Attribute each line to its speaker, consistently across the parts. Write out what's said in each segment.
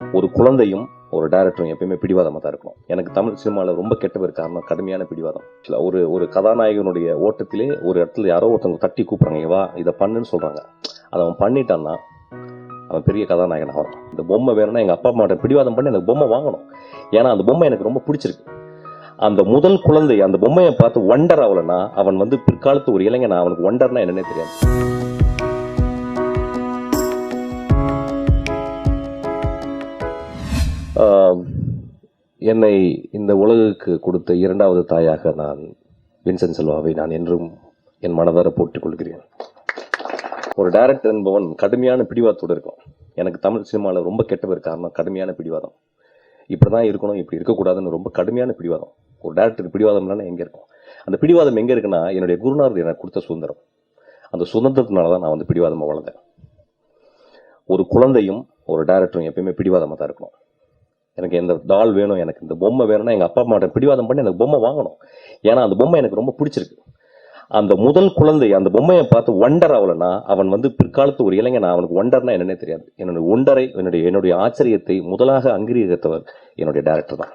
Speaker 1: ஒரு குழந்தையும் ஒரு டைரக்டரும் எப்பயுமே பிடிவாதமாக தான் இருக்கணும். எனக்கு தமிழ் சினிமாவில் ரொம்ப கெட்ட பேர் காரணம் கடுமையான பிடிவாதம். ஒரு கதாநாயகனுடைய ஓட்டத்திலே ஒரு இடத்துல யாரோ ஒருத்தவங்க தட்டி கூப்பிட்றாங்க, வா இதை பண்ணுன்னு சொல்கிறாங்க. அதை அவன் பண்ணிட்டான்னா அவன் பெரிய கதாநாயகன் ஆகணும். இந்த பொம்மை வேணும்னா எங்கள் அப்பா அம்மாட்ட பிடிவாதம் பண்ணி எனக்கு பொம்மை வாங்கணும். ஏன்னா அந்த பொம்மை எனக்கு ரொம்ப பிடிச்சிருக்கு. அந்த முதல் குழந்தை அந்த பொம்மையை பார்த்து ஒண்டர் ஆகலைன்னா அவன் வந்து பிற்காலத்து ஒரு இளைஞன், அவனுக்கு ஒண்டர்னா என்னன்னே தெரியாது. என்னை இந்த உலகுக்கு கொடுத்த இரண்டாவது தாயாக நான் வின்சென்ட் செல்வாவை நான் என்றும் என் மனதார போட்டுக் கொள்கிறேன். ஒரு டைரக்டர் என்பவன் கடுமையான பிடிவாதத்தோடு இருக்கும். எனக்கு தமிழ் சினிமாவில் ரொம்ப கெட்ட பேர் காரணம் கடுமையான பிடிவாதம். இப்படி தான் இருக்கணும், இப்படி இருக்கக்கூடாதுன்னு ரொம்ப கடுமையான பிடிவாதம். ஒரு டைரக்டருக்கு பிடிவாதம் இல்லைன்னா எங்கே இருக்கும்? அந்த பிடிவாதம் எங்கே இருக்குன்னா, என்னுடைய குருநாதர் எனக்கு கொடுத்த சுதந்திரம். அந்த சுதந்திரத்தினால தான் நான் வந்து பிடிவாதமாக வளர்ந்தேன். ஒரு குழந்தையும் ஒரு டைரக்டரும் எப்பயுமே பிடிவாதமாக தான் இருக்கணும். எனக்கு இந்த டால் வேணும், எனக்கு இந்த பொம்மை வேணும்னா எங்கள் அப்பா அம்மாட்ட பிடிவாதம் பண்ணி எனக்கு பொம்மை வாங்கணும். ஏன்னா அந்த பொம்மை எனக்கு ரொம்ப பிடிச்சிருக்கு. அந்த முதல் குழந்தை அந்த பொம்மையை பார்த்து ஒண்டர் ஆகலைன்னா அவன் வந்து பிற்காலத்து ஒரு இளைஞன், அவனுக்கு ஒண்டர்னா என்னன்னே தெரியாது. என்னுடைய ஒண்டரை என்னுடைய ஆச்சரியத்தை முதலாக அங்கீகரித்தவர் என்னுடைய டைரக்டர் தான்.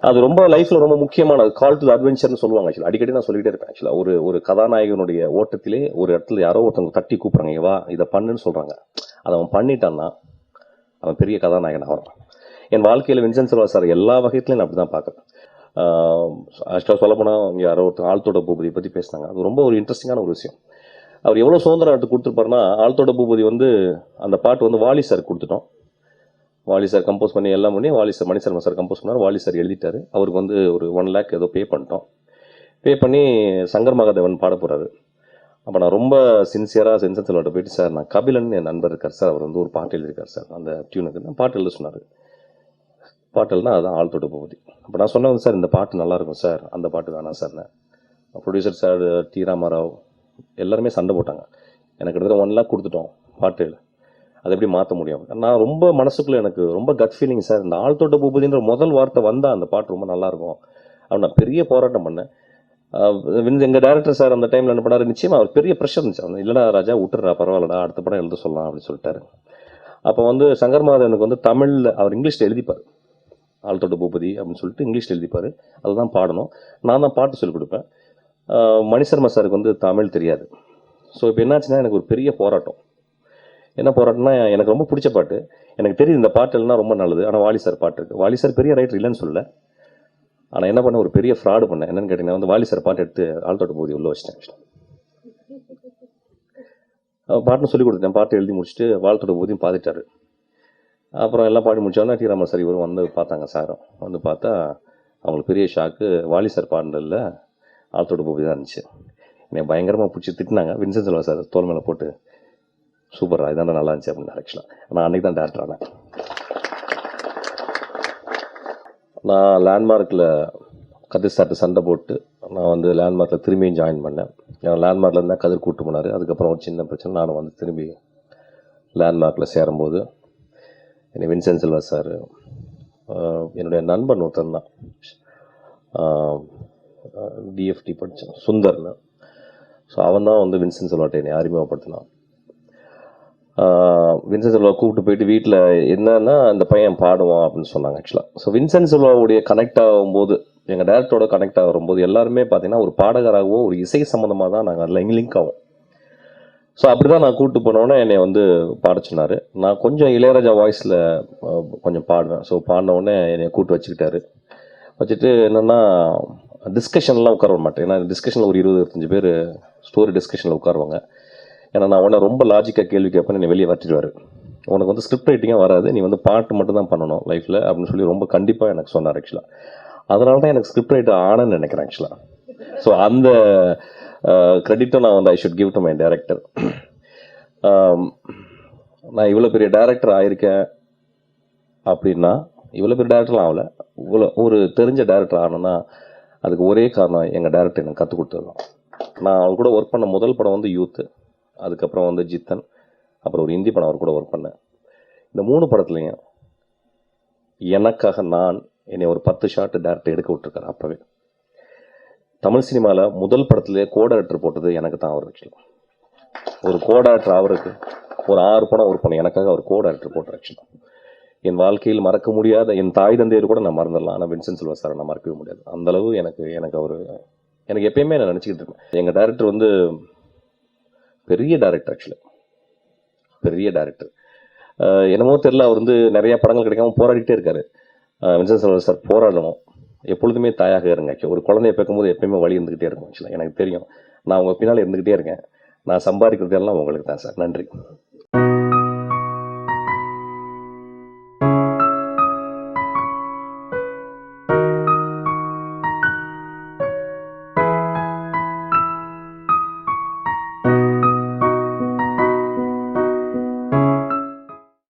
Speaker 1: அது ரொம்ப லைஃப்ல ரொம்ப முக்கியமானது. கால் டு அட்வென்ச்சர்னு சொல்லுவாங்க. ஆக்சுவலா அடிக்கடி நான் சொல்லிட்டே இருப்பேன். ஆக்சுவலா ஒரு கதாநாயகனுடைய ஓட்டத்திலே ஒரு இடத்துல யாரோ ஒருத்தவங்க தட்டி கூப்பிட்றாங்க, வா இதை பண்ணுன்னு சொல்றாங்க. அதை அவன் பண்ணிட்டான்னா அவன் பெரிய கதாநாயகன் ஆகணும். என் வாழ்க்கையில் வின்சென்ட் செல்வா சார் எல்லா வகையிலையும் நான் அப்படி தான் பார்க்குறேன். ஆக்சுவலாக சொல்லப்போனால் இங்கே யாரோ ஒருத்தர் ஆழ்த்தோட பூபதியை பற்றி பேசினாங்க. அது ரொம்ப ஒரு இன்ட்ரெஸ்டிங்கான ஒரு விஷயம். அவர் எவ்வளோ சுதந்திரம் எடுத்து கொடுத்துருப்பாருன்னா, ஆழ்த்தோட பூபதி வந்து அந்த பாட்டு வந்து வாலி சார் கொடுத்துட்டோம். வாலி சார் கம்போஸ் பண்ணி எல்லாம் பண்ணி Vaali sir Manisharma sir compose பண்ணார். வாலி சார் எழுதிட்டாரு. அவருக்கு வந்து ஒரு 1 lakh ஏதோ பே பண்ணிட்டோம். பே பண்ணி சங்கர் மகாதேவன் பாட போகிறாரு. அப்போ நான் ரொம்ப சின்சியராக வின்சென்ட் செல்வாட்ட போயிட்டு, சார் நான் கபிலன் என் நண்பர் இருக்கார் சார், அவர் வந்து ஒரு பாட்டு எழுதியிருக்கார் சார், அந்த டியூனுக்கு தான் பாட்டு எழுத சொன்னார். பாட்டல்னா அதுதான் ஆழ்த்தோட பூபதி. அப்போ நான் சொன்னேன், சார் இந்த பாட்டு நல்லாயிருக்கும் சார், அந்த பாட்டு தானா sir. Producer sir T Ramarao எல்லாருமே சண்டை போட்டாங்க. எனக்கு கிட்டத்தட்ட 1 lakh கொடுத்துட்டோம் பாட்டு, அதை எப்படி மாற்ற முடியும்? நான் ரொம்ப மனசுக்குள்ளே எனக்கு ரொம்ப கட் ஃபீலிங் சார். இந்த ஆழ்த்தோட பூபதின்ற முதல் வார்த்தை வந்தால் அந்த பாட்டு ரொம்ப நல்லாயிருக்கும் அப்படின்னு நான் பெரிய போராட்டம் பண்ணேன். எங்கள் டேரக்டர் சார் அந்த டைமில் என்ன பண்ணார், நிச்சயமாக அவர் பெரிய ப்ரெஷர் இருந்துச்சு. இல்லைடா ராஜா விட்டுறா, பரவாயில்லடா, அடுத்த படம் எழுத சொல்லலாம் அப்படின்னு சொல்லிட்டாரு. அப்போ வந்து சங்கர் மாதவனுக்கு வந்து தமிழில் அவர் இங்கிலீஷில் எழுதிப்பார், ஆழ்த்தோட பூபதி அப்படின்னு சொல்லிட்டு இங்கிலீஷில் எழுதிப்பார். அதுதான் பாடணும். நான் தான் பாட்டு சொல்லிக் கொடுப்பேன். மணிசர்மா சாருக்கு வந்து தமிழ் தெரியாது. ஸோ இப்போ என்னாச்சுன்னா எனக்கு ஒரு பெரிய போராட்டம். என்ன போராட்டம்னா, எனக்கு ரொம்ப பிடிச்ச பாட்டு, எனக்கு தெரியுது இந்த பாட்டு இல்லைனா ரொம்ப நல்லது, ஆனால் வாலி சார் பாட்டு இருக்குது. வாலி சார் பெரிய ரைட்டர் இல்லைன்னு சொல்லலை, ஆனால் என்ன பண்ண, ஒரு பெரிய ஃப்ராடு பண்ணேன். என்னன்னு கேட்டிங்கன்னா, வந்து வாலி சார் பாட்டு எடுத்து ஆழ்த்தோட பூபதி உள்ள வச்சிட்டேன். பாட்டுன்னு சொல்லி கொடுத்துட்டேன். பாட்டு எழுதி முடிச்சுட்டு ஆழ்த்தோட பூபதியும் பார்த்துட்டாரு. அப்புறம் எல்லாம் பாடி முடிச்சோன்னா டி ராமன் சார் இவரும் வந்து பார்த்தாங்க. சாரும் வந்து பார்த்தா அவங்களுக்கு பெரிய ஷாக்கு, வாலி சார் பாடினதில் ஆழ்த்தோட பூபதி தான் இருந்துச்சு. என்னை பயங்கரமாக பிடிச்சி திட்டினாங்க. வின்சென்ட் செல்வா சார் தோல் மேலே போட்டு, சூப்பரா இதான நல்லா இருந்துச்சு அப்படின்னு. ஆக்சுவலாக நான் அன்றைக்கி தான் டேரக்டர் ஆனேன். நான் லேண்ட்மார்க்கில் கதிர் சார்ட்டு சண்டை போட்டு நான் வந்து லேண்ட்மார்க்கில் திரும்பியும் ஜாயின் பண்ணேன். லேண்ட்மார்க்கில் இருந்தால் கதிர் கூப்பிட்டு போனார். அதுக்கப்புறம் ஒரு சின்ன பிரச்சனை, நானும் வந்து திரும்பி லேண்ட்மார்க்கில் சேரும்போது என்னை வின்சென்ட் செல்வா சார், என்னுடைய நண்பன் ஒருத்தன் தான், டிஎஃப்டி படித்தான் சுந்தர்னு. ஸோ அவன் தான் வந்து வின்சென்ட் செல்வாட்டை என்னை அறிமுகப்படுத்தினான். வின்சென்ட் செல்வா கூப்பிட்டு போயிட்டு வீட்டில் என்னன்னா அந்த பையன் பாடுவான் அப்படின்னு சொன்னாங்க. ஆக்சுவலாக ஸோ வின்சென்ட் செல்வாவுடைய கனெக்ட் ஆகும்போது, எங்கள் டேரக்டரோட கனெக்ட் ஆகும்போது எல்லாருமே பார்த்தீங்கன்னா ஒரு பாடகராகவோ ஒரு இசை சம்மந்தமாக தான் நாங்கள் அதில் லிங்க் ஆகும். ஸோ அப்படி தான் நான் கூப்பிட்டு போனோன்னே என்னை வந்து பாட சொன்னார். நான் கொஞ்சம் இளையராஜா வாய்ஸில் கொஞ்சம் பாடுவேன். ஸோ பாடினவுடனே என்னை கூப்பிட்டு வச்சுக்கிட்டாரு. வச்சுட்டு என்னென்னா டிஸ்கஷன்லாம் உட்கார மாட்டேன். ஏன்னா டிஸ்கஷனில் ஒரு 20-25 பேர் ஸ்டோரி டிஸ்கஷனில் உட்காருவாங்க. ஏன்னா நான் உடனே ரொம்ப லாஜிக்காக கேள்வி கேட்பேன், என்னை வெளியே வச்சுடுவார். உனக்கு வந்து ஸ்கிரிப்ட் ரைட்டிங்காக வராது, நீ வந்து பாட்டு மட்டும் தான் பண்ணணும் லைஃப்பில் அப்படின்னு சொல்லி ரொம்ப கண்டிப்பாக எனக்கு சொன்னார். ஆக்சுவலாக அதனால தான் எனக்கு ஸ்கிரிப்ட் ரைட்டர் ஆனன்னு நினைக்கிறேன். ஆக்சுவலாக ஸோ அந்த கிரெடிட்டும் நான் வந்து I should give to my director. நான் இவ்வளோ பெரிய டைரக்டர் ஆயிருக்கேன் அப்படின்னா, இவ்வளோ பெரிய டைரக்டர்லாம் ஆகலை, இவ்வளோ ஒரு தெரிஞ்ச டைரக்டர் ஆகணும்னா அதுக்கு ஒரே காரணம் எங்கள் டைரக்டர் எனக்கு கற்றுக் கொடுத்தது தான். நான் அவர் கூட ஒர்க் பண்ண முதல் படம் வந்து யூத்து, அதுக்கப்புறம் வந்து ஜித்தன், அப்புறம் ஒரு ஹிந்தி படம் அவர் கூட ஒர்க் பண்ணேன். இந்த 3 படத்துலையும் எனக்காக என்னை ஒரு 10 ஷாட் டேரக்டர் எடுக்க விட்டுருக்காரு. அப்போவே தமிழ் சினிமாவில் முதல் படத்துலேயே கோடைரக்டர் போட்டது எனக்கு தான். அவர் ஆக்சுவலாக ஒரு கோடைரக்டர், அவருக்கு ஒரு 6 படம் ஒர்க் பண்ண எனக்காக அவர் கோடைரக்டர் போட்டார். ஆக்சுவலாக என் வாழ்க்கையில் மறக்க முடியாத என் தாய் தந்தையர் கூட நான் மறந்துடலாம், ஆனால் வின்சென்ட் செல்வா சார் நான் மறக்கவே முடியாது. அந்த அளவு எனக்கு அவர் எனக்கு எப்பயுமே நான் நினச்சிக்கிட்டு இருக்கேன். எங்கள் டைரக்டர் வந்து பெரிய டைரக்டர், ஆக்சுவலி பெரிய டைரக்டர். என்னமோ தெரியல, அவர் வந்து நிறைய படங்கள் கிடைக்காம போராடிட்டே இருக்காரு. வின்சென்ட் செல்வா சார் போராடணும், எப்பொழுதுமே தாயாக இருங்க. ஒரு குழந்தைய பார்க்கும்போது எப்பயுமே வழி இருந்துகிட்டே இருக்கும். ஆக்சுவலாக எனக்கு தெரியும், நான் உங்கள் பின்னால் இருந்துகிட்டே இருக்கேன். நான் சம்பாதிக்கிறது எல்லாம் உங்களுக்கு தான் சார். நன்றி.